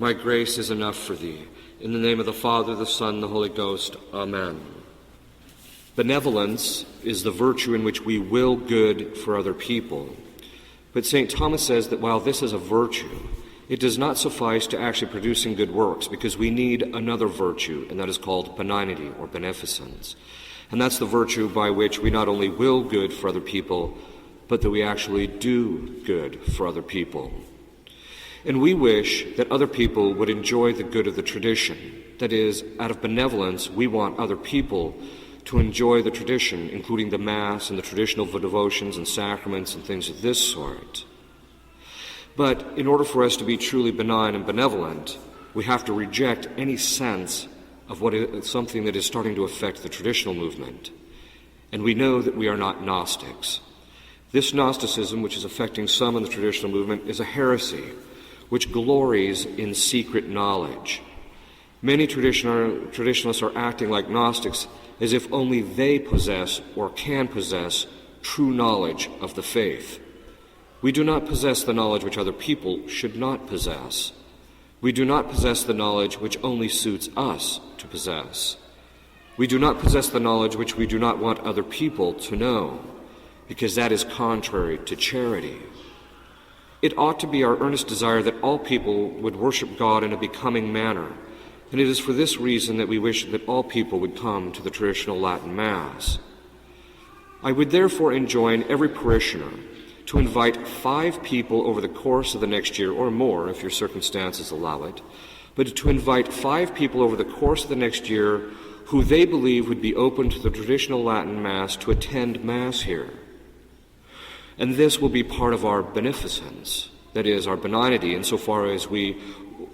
My grace is enough for thee. In the name of the Father, the Son, and the Holy Ghost. Amen. Benevolence is the virtue in which we will good for other people. But St. Thomas says that while this is a virtue, it does not suffice to actually producing good works, because we need another virtue, and that is called benignity or beneficence. And that's the virtue by which we not only will good for other people, but that we actually do good for other people. And we wish that other people would enjoy the good of the tradition. That is, out of benevolence, we want other people to enjoy the tradition, including the Mass and the traditional devotions and sacraments and things of this sort. But in order for us to be truly benign and benevolent, we have to reject any sense of what is something that is starting to affect the traditional movement. And we know that we are not Gnostics. This Gnosticism, which is affecting some in the traditional movement, is a heresy which glories in secret knowledge. Many traditionalists are acting like Gnostics, as if only they possess or can possess true knowledge of the faith. We do not possess the knowledge which other people should not possess. We do not possess the knowledge which only suits us to possess. We do not possess the knowledge which we do not want other people to know, because that is contrary to charity. It ought to be our earnest desire that all people would worship God in a becoming manner, and it is for this reason that we wish that all people would come to the traditional Latin Mass. I would therefore enjoin every parishioner to invite 5 people over the course of the next year, or more if your circumstances allow it, but to invite 5 people over the course of the next year who they believe would be open to the traditional Latin Mass to attend Mass here. And this will be part of our beneficence, that is, our benignity, insofar as we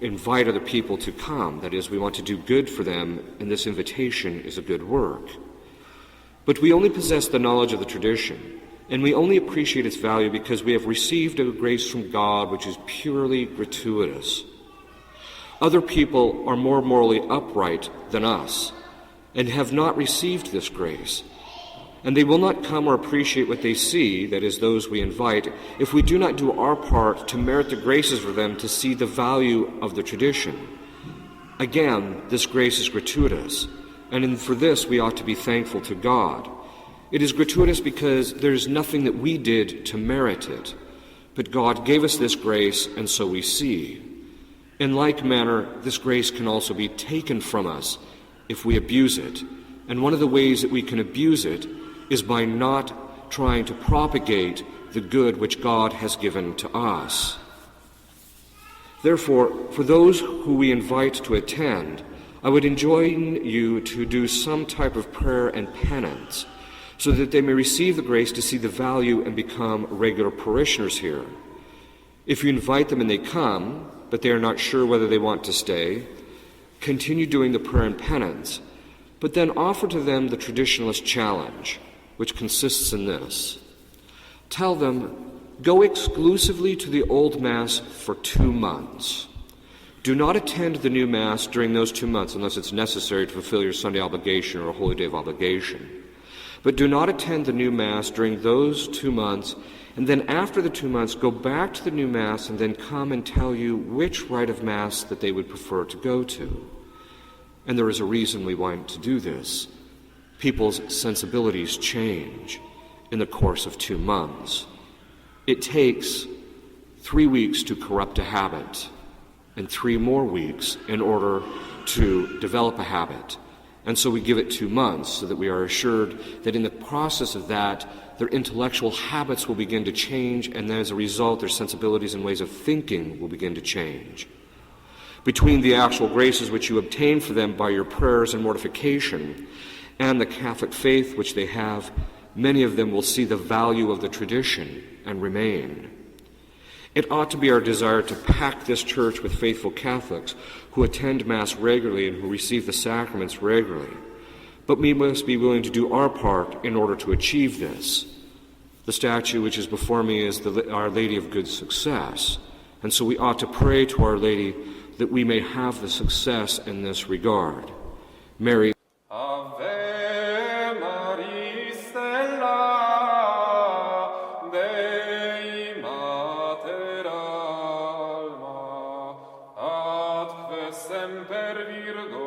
invite other people to come. That is, we want to do good for them, and this invitation is a good work. But we only possess the knowledge of the tradition, and we only appreciate its value because we have received a grace from God which is purely gratuitous. Other people are more morally upright than us and have not received this grace, and they will not come or appreciate what they see, that is, those we invite, if we do not do our part to merit the graces for them to see the value of the tradition. Again, this grace is gratuitous, and for this we ought to be thankful to God. It is gratuitous because there is nothing that we did to merit it, but God gave us this grace, and so we see. In like manner, this grace can also be taken from us if we abuse it, and one of the ways that we can abuse it is by not trying to propagate the good which God has given to us. Therefore, for those who we invite to attend, I would enjoin you to do some type of prayer and penance, so that they may receive the grace to see the value and become regular parishioners here. If you invite them and they come, but they are not sure whether they want to stay, continue doing the prayer and penance, but then offer to them the Traditionalist challenge, which consists in this. Tell them, go exclusively to the old Mass for 2 months. Do not attend the new Mass during those 2 months unless it's necessary to fulfill your Sunday obligation or a holy day of obligation. But do not attend the new Mass during those 2 months, and then after the 2 months, go back to the new Mass and then come and tell you which rite of Mass that they would prefer to go to. And there is a reason we want to do this. People's sensibilities change in the course of 2 months. It takes 3 weeks to corrupt a habit, and 3 more weeks in order to develop a habit. And so we give it 2 months so that we are assured that in the process of that, their intellectual habits will begin to change, and then as a result, their sensibilities and ways of thinking will begin to change. Between the actual graces which you obtain for them by your prayers and mortification and the Catholic faith which they have, many of them will see the value of the tradition and remain. It ought to be our desire to pack this church with faithful Catholics who attend Mass regularly and who receive the sacraments regularly. But we must be willing to do our part in order to achieve this. The statue which is before me is Our Lady of Good Success, and so we ought to pray to Our Lady that we may have the success in this regard. Mary, semper Virgo